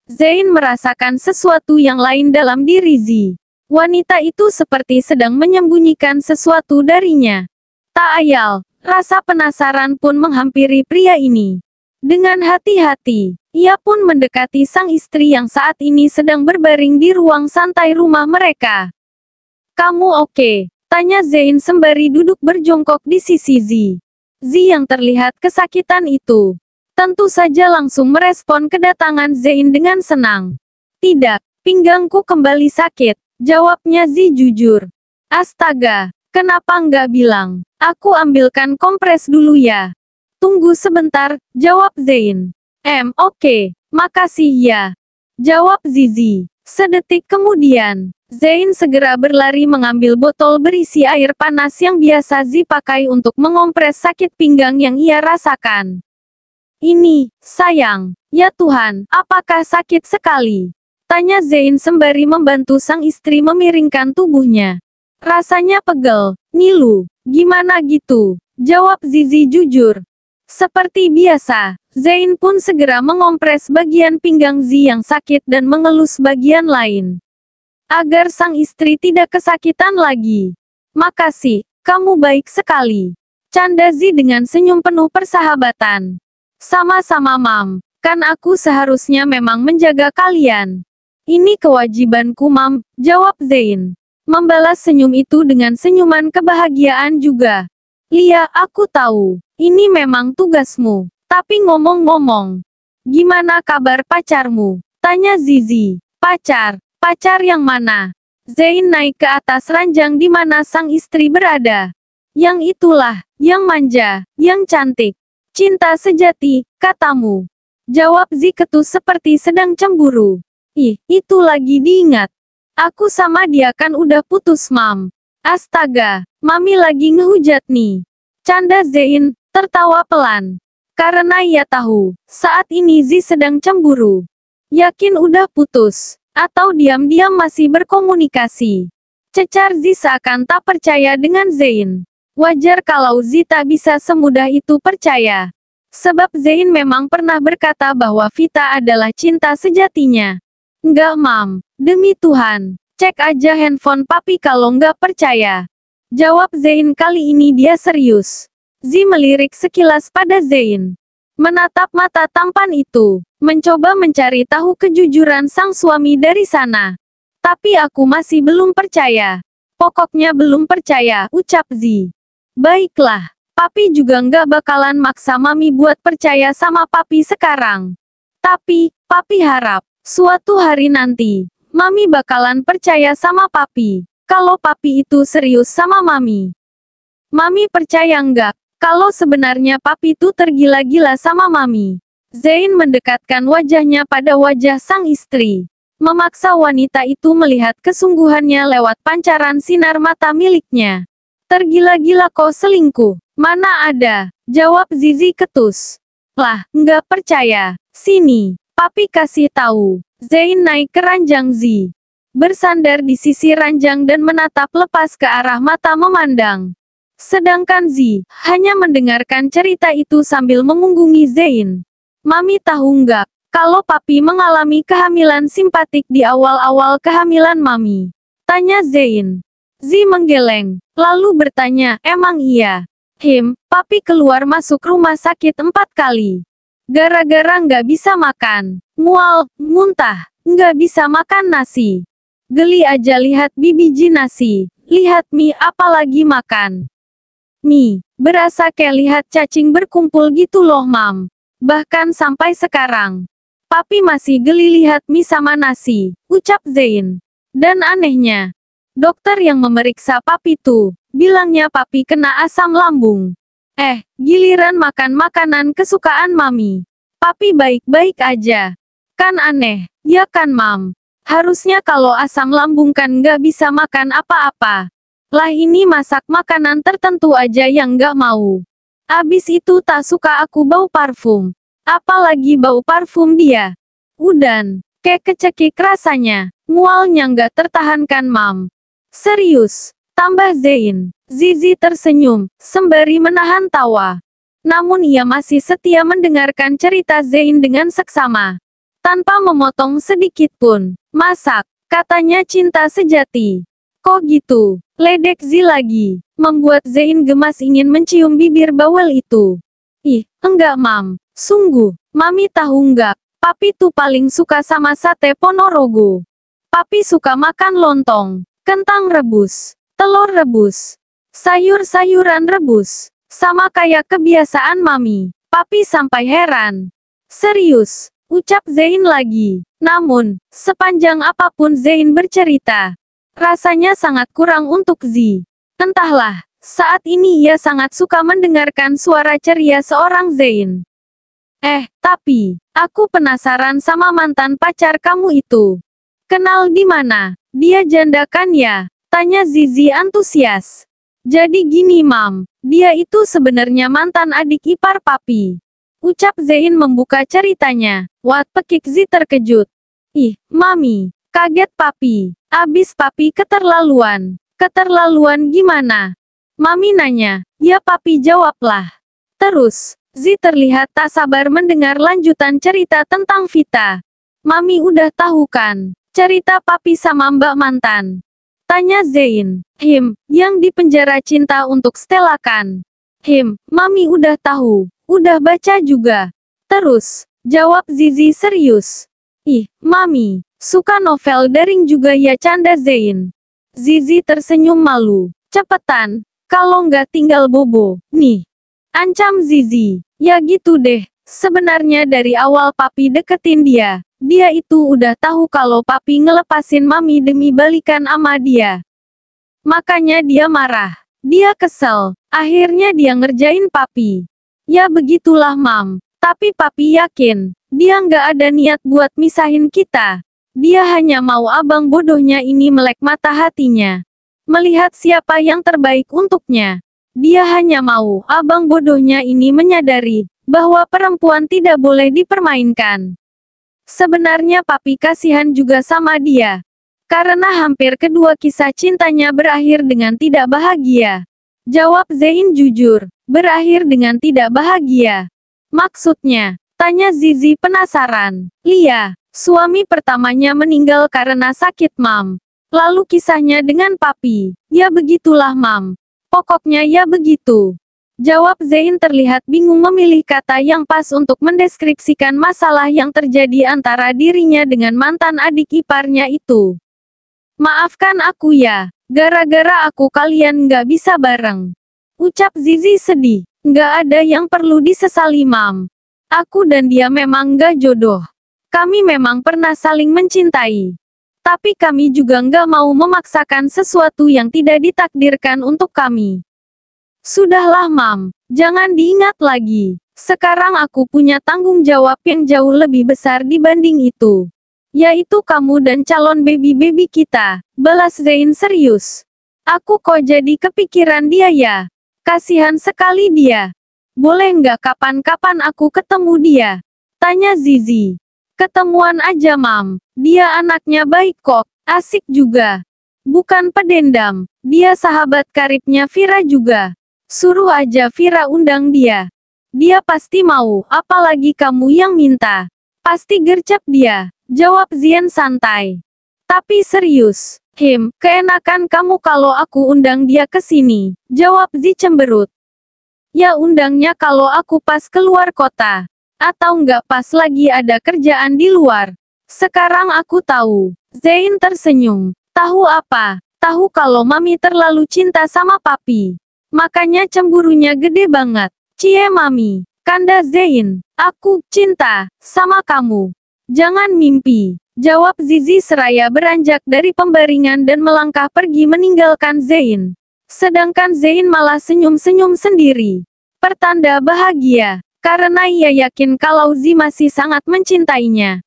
Zain merasakan sesuatu yang lain dalam diri Zi. Wanita itu seperti sedang menyembunyikan sesuatu darinya. Tak ayal, rasa penasaran pun menghampiri pria ini. Dengan hati-hati, ia pun mendekati sang istri yang saat ini sedang berbaring di ruang santai rumah mereka. "Kamu oke?" tanya Zain sembari duduk berjongkok di sisi Zi. Zi yang terlihat kesakitan itu tentu saja langsung merespon kedatangan Zain dengan senang. "Tidak, pinggangku kembali sakit," jawabnya Zi jujur. "Astaga, kenapa nggak bilang? Aku ambilkan kompres dulu ya." "Tunggu sebentar," jawab Zain. Oke, makasih ya," jawab Zizi. Sedetik kemudian, Zain segera berlari mengambil botol berisi air panas yang biasa Zi pakai untuk mengompres sakit pinggang yang ia rasakan. "Ini, sayang, ya Tuhan, apakah sakit sekali?" tanya Zain sembari membantu sang istri memiringkan tubuhnya. "Rasanya pegel, ngilu, gimana gitu?" jawab Zizi jujur. Seperti biasa, Zain pun segera mengompres bagian pinggang Zi yang sakit dan mengelus bagian lain, agar sang istri tidak kesakitan lagi. "Makasih, kamu baik sekali," canda Zi dengan senyum penuh persahabatan. "Sama-sama Mam, kan aku seharusnya memang menjaga kalian. Ini kewajibanku Mam," jawab Zain. Membalas senyum itu dengan senyuman kebahagiaan juga. "Lia, aku tahu, ini memang tugasmu. Tapi ngomong-ngomong, gimana kabar pacarmu?" tanya Zizi. "Pacar? Pacar yang mana?" Zain naik ke atas ranjang di mana sang istri berada. "Yang itulah, yang manja, yang cantik. Cinta sejati, katamu," jawab Zi ketus seperti sedang cemburu. "Ih, itu lagi diingat. Aku sama dia kan udah putus Mam." "Astaga, Mami lagi ngehujat nih," canda Zain, tertawa pelan. Karena ia tahu, saat ini Zi sedang cemburu. "Yakin udah putus? Atau diam-diam masih berkomunikasi?" cecar Zi seakan tak percaya dengan Zain. Wajar kalau Zi tak bisa semudah itu percaya. Sebab Zain memang pernah berkata bahwa Vita adalah cinta sejatinya. "Enggak Mam, demi Tuhan, cek aja handphone papi kalau nggak percaya," jawab Zain. Kali ini dia serius. Zi melirik sekilas pada Zain, menatap mata tampan itu, mencoba mencari tahu kejujuran sang suami dari sana. "Tapi aku masih belum percaya. Pokoknya belum percaya," ucap Zi. "Baiklah, papi juga nggak bakalan maksa Mami buat percaya sama papi sekarang. Tapi, papi harap, suatu hari nanti, Mami bakalan percaya sama papi, kalau papi itu serius sama Mami. Mami percaya nggak, kalau sebenarnya papi tuh tergila-gila sama Mami?" Zain mendekatkan wajahnya pada wajah sang istri, memaksa wanita itu melihat kesungguhannya lewat pancaran sinar mata miliknya. "Tergila-gila kok selingkuh? Mana ada," jawab Zizi ketus. "Lah, nggak percaya. Sini, papi kasih tahu." Zain naik ke ranjang Zi, bersandar di sisi ranjang dan menatap lepas ke arah mata memandang. Sedangkan Zi hanya mendengarkan cerita itu sambil memunggungi Zain. "Mami tahu nggak, kalau papi mengalami kehamilan simpatik di awal-awal kehamilan Mami?" tanya Zain. Zi menggeleng, lalu bertanya, "Emang iya?" Papi keluar masuk rumah sakit 4 kali. Gara-gara nggak bisa makan, mual, muntah, nggak bisa makan nasi. Geli aja lihat bibiji nasi, lihat mie apalagi makan mie, berasa kayak lihat cacing berkumpul gitu loh Mam. Bahkan sampai sekarang, papi masih geli lihat mie sama nasi, ucap Zain. Dan anehnya, dokter yang memeriksa papi tuh, bilangnya papi kena asam lambung. Giliran makan makanan kesukaan Mami, papi baik-baik aja. Kan aneh, ya kan Mam? Harusnya kalau asam lambung kan nggak bisa makan apa-apa. Lah ini masak makanan tertentu aja yang nggak mau. Abis itu tak suka aku bau parfum. Apalagi bau parfum dia. Udan, kayak kecekik rasanya. Mualnya nggak tertahankan Mam. Serius, tambah Zain. Zizi tersenyum, sembari menahan tawa. Namun ia masih setia mendengarkan cerita Zain dengan seksama. tanpa memotong sedikit pun. Masak, katanya cinta sejati. Kok gitu? Ledek Zi lagi. Membuat Zein gemas ingin mencium bibir bawel itu. Ih, enggak mam. Sungguh, mami tahu enggak? Papi tuh paling suka sama sate Ponorogo. Papi suka makan lontong, kentang rebus, telur rebus, sayur-sayuran rebus. Sama kayak kebiasaan mami. Papi sampai heran. Serius, ucap Zein lagi. Namun, sepanjang apapun Zein bercerita, rasanya sangat kurang untuk Zi. Entahlah, saat ini ia sangat suka mendengarkan suara ceria seorang Zein. Tapi, aku penasaran sama mantan pacar kamu itu. Kenal di mana? Dia janda kan ya? Tanya Zizi antusias. Jadi gini mam, dia itu sebenarnya mantan adik ipar papi. Ucap Zein membuka ceritanya. Wat pekik Zi terkejut. Ih, mami, kaget papi. Abis papi keterlaluan. Keterlaluan gimana? Mami nanya. Ya papi jawablah. Terus, Zi terlihat tak sabar mendengar lanjutan cerita tentang Vita. Mami udah tahu kan? Cerita papi sama mbak mantan. Tanya Zein. Yang dipenjara cinta untuk Stella kan? Mami udah tahu. Udah baca juga. Terus, jawab Zizi serius. Ih, mami, suka novel daring juga ya canda Zein. Zizi tersenyum malu. Cepetan, kalau nggak tinggal bobo, nih. Ancam Zizi. Ya gitu deh, sebenarnya dari awal papi deketin dia. Dia itu udah tahu kalau papi ngelepasin mami demi balikan sama dia. Makanya dia marah. Dia kesel. Akhirnya dia ngerjain papi. Ya begitulah mam. Tapi papi yakin, dia nggak ada niat buat misahin kita. Dia hanya mau abang bodohnya ini melek mata hatinya. Melihat siapa yang terbaik untuknya. Dia hanya mau abang bodohnya ini menyadari bahwa perempuan tidak boleh dipermainkan. Sebenarnya papi kasihan juga sama dia. Karena hampir kedua kisah cintanya berakhir dengan tidak bahagia. Jawab Zein jujur, berakhir dengan tidak bahagia. Maksudnya, tanya Zizi penasaran. Lia, suami pertamanya meninggal karena sakit mam. Lalu kisahnya dengan papi. Ya begitulah mam. Pokoknya ya begitu. Jawab Zein terlihat bingung memilih kata yang pas untuk mendeskripsikan masalah yang terjadi antara dirinya dengan mantan adik iparnya itu. Maafkan aku ya, gara-gara aku kalian nggak bisa bareng. Ucap Zizi sedih. Nggak ada yang perlu disesali mam. Aku dan dia memang nggak jodoh. Kami memang pernah saling mencintai. Tapi kami juga nggak mau memaksakan sesuatu yang tidak ditakdirkan untuk kami. Sudahlah mam, jangan diingat lagi. Sekarang aku punya tanggung jawab yang jauh lebih besar dibanding itu. Yaitu kamu dan calon baby-baby kita. Balas Zein serius. Aku kok jadi kepikiran dia ya. Kasihan sekali dia. Boleh nggak kapan-kapan aku ketemu dia? Tanya Zizi. Ketemuan aja mam. Dia anaknya baik kok. Asik juga. Bukan pedendam. Dia sahabat karibnya Vira juga. Suruh aja Vira undang dia. Dia pasti mau, apalagi kamu yang minta. Pasti gercep dia. Jawab Zien santai. Tapi serius. Keenakan kamu kalau aku undang dia ke sini. Jawab Zi cemberut. Ya undangnya kalau aku pas keluar kota. Atau nggak pas lagi ada kerjaan di luar. Sekarang aku tahu. Zein tersenyum. Tahu apa? Tahu kalau mami terlalu cinta sama papi. Makanya cemburunya gede banget. Cie mami. Kanda Zein. Aku cinta sama kamu. Jangan mimpi. Jawab Zizi seraya beranjak dari pembaringan dan melangkah pergi meninggalkan Zein. Sedangkan Zein malah senyum-senyum sendiri. Pertanda bahagia. Karena ia yakin kalau Zi masih sangat mencintainya.